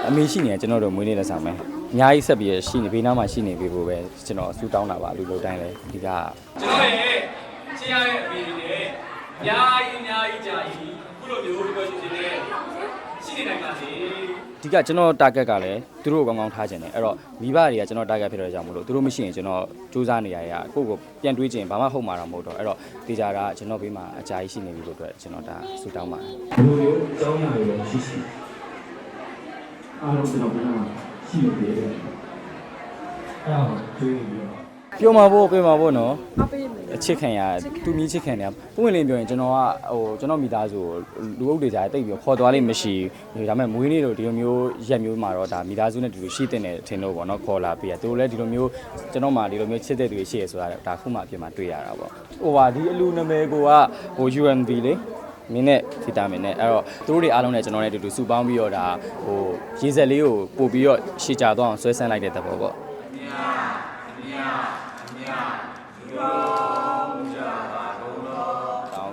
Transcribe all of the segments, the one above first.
အမေရှိနေကျွန်တော်တို့မွေးနေ့လက်ဆောင်ပဲအများကြီးဆက်ပြီးရှိနေဘေးနားမှာရှိနေပြီဖို့ပဲကျွန်တော်ဆူတောင်းတာပါလူလိုတိုင်းလဲဒီကကျွန်တော်ရဲ့ချင်းရတဲ့အမေတွေနဲ့အများကြီးကြာကြီးခုလိုမျိုးပြောရှင်နေရှိနေနိုင်ပါစေဒီကကျွန်တော် target ကလည်းသူတို့ကောင်းကောင်းထားခြင်းတယ်အဲ့တော့မိဘတွေကကျွန်တော် target ဖြစ်တဲ့ကြောင့်မလို့သူတို့မရှိရင်ကျွန်တော်စူးစမ်းနေရရကိုယ့်ကိုပြန်တွေးခြင်းဘာမှဟုတ်မှာတော့မဟုတ်တော့အဲ့တော့တေချာတာကျွန်တော်ဘေးမှာအကြာကြီးရှိနေပြီလို့အတွက်ကျွန်တော်ဒါဆူတောင်းပါတယ်ဘယ်လိုမျိုးအကြောင်းအရာတွေရှိအားလုံးကျွန်တော်ပြောမှာရှိနေတယ်အဲ့ဒါကိုတွေးပြီးတော့ပြောမှာပေါ့ပြောမှာပေါ့နော်အချစ်ခံရသူမြင့်ချစ်ခံရပုံဝင်လင်းပြောရင်ကျွန်တော်ကကျွန်တော်မိသားစုလူအုပ်တွေကြားတိတ်ပြီးခေါ်သွားလိမ့်မရှိဘူးဒါပေမဲ့မွေးနေ့တို့ဒီလိုမျိုးရက်မျိုးမှာတော့ဒါမိသားစုနဲ့ဒီလိုရှိတဲ့နေထင်လို့ပေါ့နော်ခေါ်လာပြီးသူတို့လည်းဒီလိုမျိုးကျွန်တော်မှဒီလိုမျိုးချစ်တဲ့သူတွေရှိရဆိုတာဒါခုမှအပြင်မှာတွေ့ရတာပေါ့ဟိုပါဒီအလူနာမည်ကိုကဟို UNV လေမင်းနဲ့ဗီတာမင်နဲ့အဲ့တော့သူတို့တွေအားလုံးနဲ့ကျွန်တော်နဲ့အတူတူစုပေါင်းပြီးတော့ဒါဟိုရေစက်လေးကိုပို့ပြီးတော့ရှေ့ကြသွားအောင်ဆွဲဆန်းလိုက်တဲ့သဘောပေါ့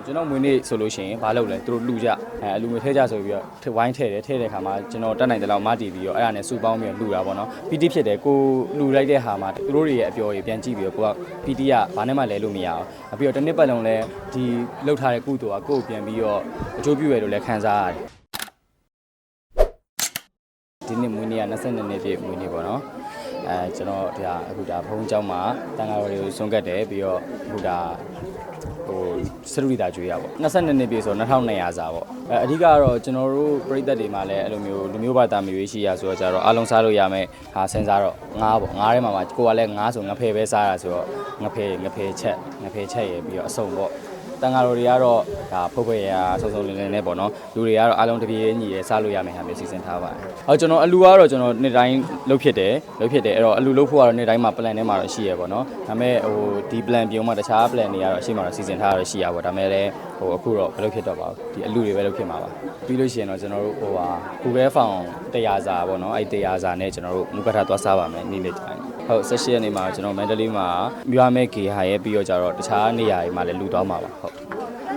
ကျွန်တော်မွေးနေ့ဆိုလို့ရှိရင်ဘာလုပ်လဲသူတို့လူကြအလူငွေထဲကြဆိုပြီးတော့ဝိုင်းထဲတယ်ထဲတဲ့ခါမှာကျွန်တော်တက်နိုင်တဲ့လောက်မတည်ပြီးတော့အဲ့ဒါနဲ့စုပေါင်းပြီးတော့လူတာပေါ့နော် PT ဖြစ်တယ်ကိုလူလိုက်တဲ့ဟာမှာသူတို့တွေရဲ့အပျော်တွေပြန်ကြည့်ပြီးတော့ကိုက PT ကဘာနဲ့မှလဲလို့မရအောင်ပြီးတော့တစ်နှစ်ပတ်လုံးလဲဒီလှုပ်ထားတဲ့ကုသိုလ်ကကိုယ်ပြန်ပြီးတော့အကျိုးပြုရလို့လဲခံစားရတယ်ဒီနေ့မွေးနေ့က22နှစ်ပြည့်မွေးနေ့ပေါ့နော်ကျွန်တော်ဒါအခုဒါဘုံเจ้าမှာတန်ဃာတော်တွေကိုစွန့်ကတ်တယ်ပြီးတော့အခုဒါဟိုစရုပ်တာကျွေးရပေါ့22နှစ်ပြည့်ဆို2200စာပေါ့အဓိကတော့ကျွန်တော်တို့ပြည်သက်တွေမှာလည်းအဲ့လိုမျိုးလူမျိုးဘာသာမျိုးရှိရဆိုတော့ကြတော့အားလုံးစားလို့ရမယ်ဟာစဉ်းစားတော့ငါးပေါ့ငါးထဲမှာကိုကလည်းငါးဆိုငဖယ်ပဲစားတာဆိုတော့ငဖယ်ချက်ရပြီးတော့အစုံပေါ့တန်ဃာတော်တွေကတော့ဒါဖုတ်ခွေရဆုံဆုံလင်းလင်းနဲ့ပေါ့နော်လူတွေကတော့အားလုံးတပြေးညီရစားလို့ရမယ်ဟာမျိုးစီစဉ်ထားပါတယ်ကျွန်တော်အလူကတော့ကျွန်တော်နေ့တိုင်းလှုပ်ဖြစ်တယ်အဲ့တော့အလူလှုပ်ဖို့ကတော့နေ့တိုင်းမှာ plan ထဲမှာတော့ရှိရပေါ့နော်ဒါပေမဲ့ဟိုဒီ plan ပြုံးမှတခြား plan တွေကတော့အရှိမှတော့စီစဉ်ထားရတော့ရှိရပေါ့ဒါပေမဲ့လည်းဟိုအခုတော့မလှုပ်ဖြစ်တော့ပါဘူးဒီအလူတွေပဲလှုပ်ဖြစ်မှာပါပြီးလို့ရှိရင်တော့ကျွန်တော်တို့ဟိုဟာ Google Form 100စာပေါ့နော်အဲ့100စာနဲ့ကျွန်တော်တို့မူကထသွားစားပါမယ်နေ့နေ့တိုင်းဟုတ်18ရက်နေ့မှာကျွန်တော်မန္တလေးမှာမြို့အမဲဂေဟာရဲ့ပြီးတော့ကြတော့တခြားနေရာတွေမှာလည်းလူသွားမှာပါဟုတ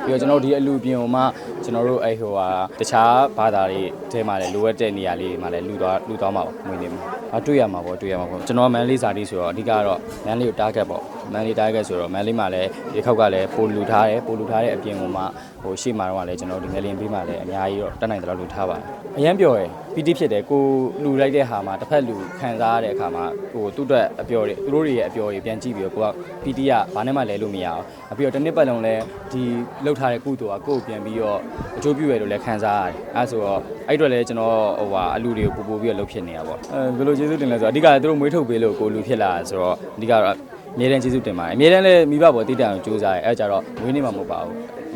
်ပြီးတော့ကျွန်တော်ဒီအလူပြင်မှာကျွန်တော်တို့အဲ့ဟိုဟာတခြားဘာသာတွေထဲမှာလည်းလိုအပ်တဲ့နေရာလေးတွေမှာလည်းလူသွားမှာပါမွေးနေ့မှာတွေ့ရမှာပေါ့ကျွန်တော်မန်လေးစာတီးဆိုတော့အဓိကတော့မန်လေးကို target ပေါ့မန်လေး target ဆိုတော့မန်လေးမှာလည်းဒီခေါက်ကလည်းပိုလူထားတဲ့အပြင်ကိုမှဟိုရှေ့မှာတော့လည်းကျွန်တော်ဒီငလင်ပေးမှာလည်းအများကြီးတော့တက်နိုင်တယ်လို့လူထားပါတယ်အရန်ပြောရယ် PT ဖြစ်တယ်ကိုလူလိုက်တဲ့ဟာမှာတစ်ဖက်လူခံစားရတဲ့အခါမှာဟိုသူ့အတွက်အပျော်တွေသူတို့တွေရဲ့အပျော်တွေပြန်ကြည့်ပြီးတော့ကိုက PT ကဘာနဲ့မှလဲလို့မရအောင်ပြီးတော့တစ်နှစ်ပတ်လုံးလဲဒီလှုပ်ထားတဲ့ကုသိုလ်ကကိုယ်ပြန်ပြီးတော့အကျိုးပြုရလို့လဲခံစားရတယ်အဲဆိုတော့အဲ့အတွက်လဲကျွန်တော်ဟိုဟာအလူတွေကိုပို့ပြီးတော့လှုပ်ဖြစ်နေတာပေါ့ဘယ်လိုကျေးဇူးတင်လဲဆိုတော့အဓိကသူတို့မွေးထုတ်ပေးလို့ကိုလူဖြစ်လာဆိုတော့အဓိကတော့အမြဲတမ်းကျေးဇူးတင်ပါတယ်အမြဲတမ်းလဲမိဘပေါ်တည်တံ့အောင်ကြိုးစားရဲအဲကြတော့မွေးနေမှာမဟုတ်ပါဘူ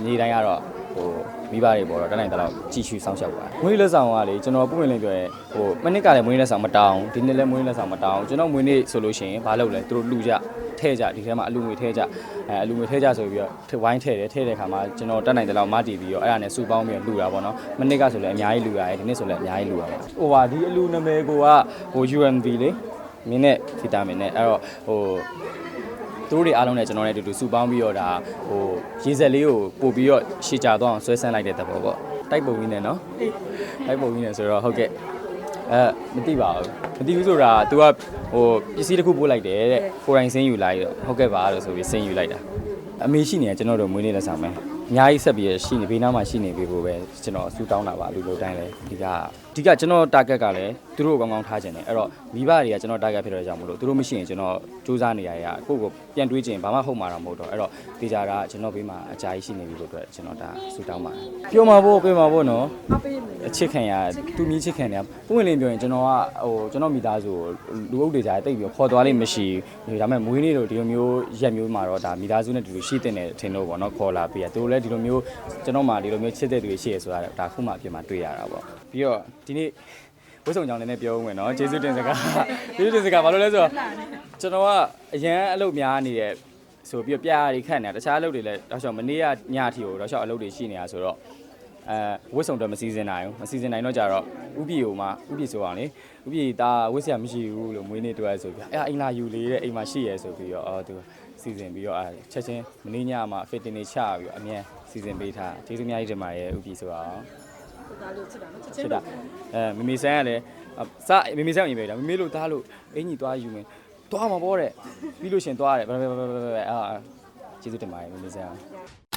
းနေ့တိုင်းကတော့ဟိုမိဘတွေပေါ်တော့တနိုင်တော့ကြည်ချူစောင့်ရှောက်ပါတယ်မွေးလက်ဆောင်ကလေကျွန်တော်ပုံဝင်လင်းပြောရဲဟိုမနစ်ကလည်းမွေးလက်ဆောင်မတောင်းဒီနေ့လည်းမွေးလက်ဆောင်မတောင်းကျွန်တော်မွေးနေ့ဆိုလို့ရှိရင်ဘာလုပ်လဲသူတို့လူကြထဲကြဒီထဲမှာအလူငွေထဲကြအလူငွေထဲကြဆိုပြီးတော့ဝိုင်းထဲတယ်ထဲတဲ့ခါမှာကျွန်တော်တက်နိုင်တဲ့လောက်မတည်ပြီးတော့အဲ့ဒါနဲ့စုပေါင်းပြီးတော့လူတာပေါ့နော်မနစ်ကဆိုလည်းအများကြီးလူရတယ်ဒီနေ့ဆိုလည်းအများကြီးလူရပါဟိုပါဒီအလူနာမည်ကိုကဟို UNV လေမင်းနဲ့ဗီတာမင်နဲ့အဲ့တော့ဟိုသူတို့တွေအားလုံးနဲ့ကျွန်တော်နဲ့အတူတူစုပေါင်းပြီးတော့ဒါဟိုရေစက်လေးကိုပို့ပြီးတော့ရှေ့ကြသွားအောင်ဆွဲဆန်းလိုက်တဲ့သဘောပေါ့တိုက်ပုံကြီးနဲ့နော်တိုက်ပုံကြီးနဲ့ဆိုတော့ဟုတ်ကဲ့မသိပါဘူးမသိဘူးဆိုတာ तू ကဟိုပစ္စည်းတစ်ခုပို့လိုက်တယ်တဲ့ကိုယ်တိုင်ဆင်းယူလိုက်တော့ဟုတ်ကဲ့ပါလို့ဆိုပြီးဆင်းယူလိုက်တာအမေရှိနေကျွန်တော်တို့မွေးနေ့လက်ဆောင်ပဲအများကြီးဆက်ပြီးရှိနေဘေးနားမှာရှိနေပြီဖို့ပဲကျွန်တော်ဆူတောင်းတာပါလူလိုတိုင်းလဲဒီကကျွန်တော် target ကလည်းသူတို့ကောင်းကောင်းထားခြင်းတယ်အဲ့တော့မိဘတွေကကျွန်တော် target ဖြစ်တဲ့ကြောင့်မလို့သူတို့မရှိရင်ကျွန်တော်စူးစမ်းနေရရကိုယ့်ကိုပြန်တွေးခြင်းဘာမှဟုတ်မှာတော့မဟုတ်တော့အဲ့တော့တေချာတာကျွန်တော်ဘေးမှာအကြာကြီးရှိနေပြီလို့အတွက်ကျွန်တော်ဒါဆူတောင်းပါတယ်ပြောမှာပေါ့နော်အချစ်ခံရသူမြင့်ချစ်ခံရပုံဝင်လင်းပြောရင်ကျွန်တော်ကဟိုကျွန်တော်မိသားစုလူအုပ်တွေကြားတိတ်ပြီးခေါ်သွားလိမ့်မရှိဘူးဒါပေမဲ့မွေးနေ့တို့ဒီလိုမျိုးရက်မျိုးမှာတော့ဒါမိသားစုနဲ့တူတူရှိတဲ့နေထင်လို့ပေါ့နော်ခေါ်လာပြီးသူတို့လည်းဒီလိုမျိုးကျွန်တော်မှဒီလိုမျိုးချစ်တဲ့သူတွေရှိရဆိုတာဒါခုမှအပြင်မှာတွေ့ရတာပေါ့ပြီးတော့ဒီနေ့ဝှေ့ဆုံကြောင်လည်းပြောဦးမယ်နော်ကျေးဇူးတင်စကားဘာလို့လဲဆိုတော့ကျွန်တော်ကအရန်အလုပ်များနေတဲ့ဆိုပြီးပြားတွေခန့်နေတာတခြားအလုပ်တွေလည်းတော့မနေ့ကညအထိကိုတော့အလုပ်တွေရှိနေတာဆိုတော့ဝှေ့ဆုံတော့မစီစဉ်နိုင်တော့ကြတော့ဥပြည်ဆိုအောင်လေဥပြည်ဒါဝှေ့ဆရာမရှိဘူးလို့မွေးနေ့တွေ့ရဆိုပြီးအိမ်လာယူလေတဲ့အိမ်မှာရှိရဲဆိုပြီးတော့သူစီစဉ်ပြီးတော့ချက်ချင်းမနေ့ညမှာ fitting တွေချပြီးတော့အမြန်စီစဉ်ပေးထားကျေးဇူးအများကြီးတင်ပါတယ်ဥပြည်ဆိုအောင် ဒါလို့ချစ်တာနော်ချစ် ချ ချင်း စ်တာမမေဆန်းကလည်းစမမေဆန်းကိုရင်ပဲဒါမမေလို့သားလို့အင်ကြီးသွားယူမယ်သွားမှာပေါ့တဲ့ပြီးလို့ရှင်သွားတယ်ဘယ်ကျေးဇူးတင်ပါတယ်မမေဆန်း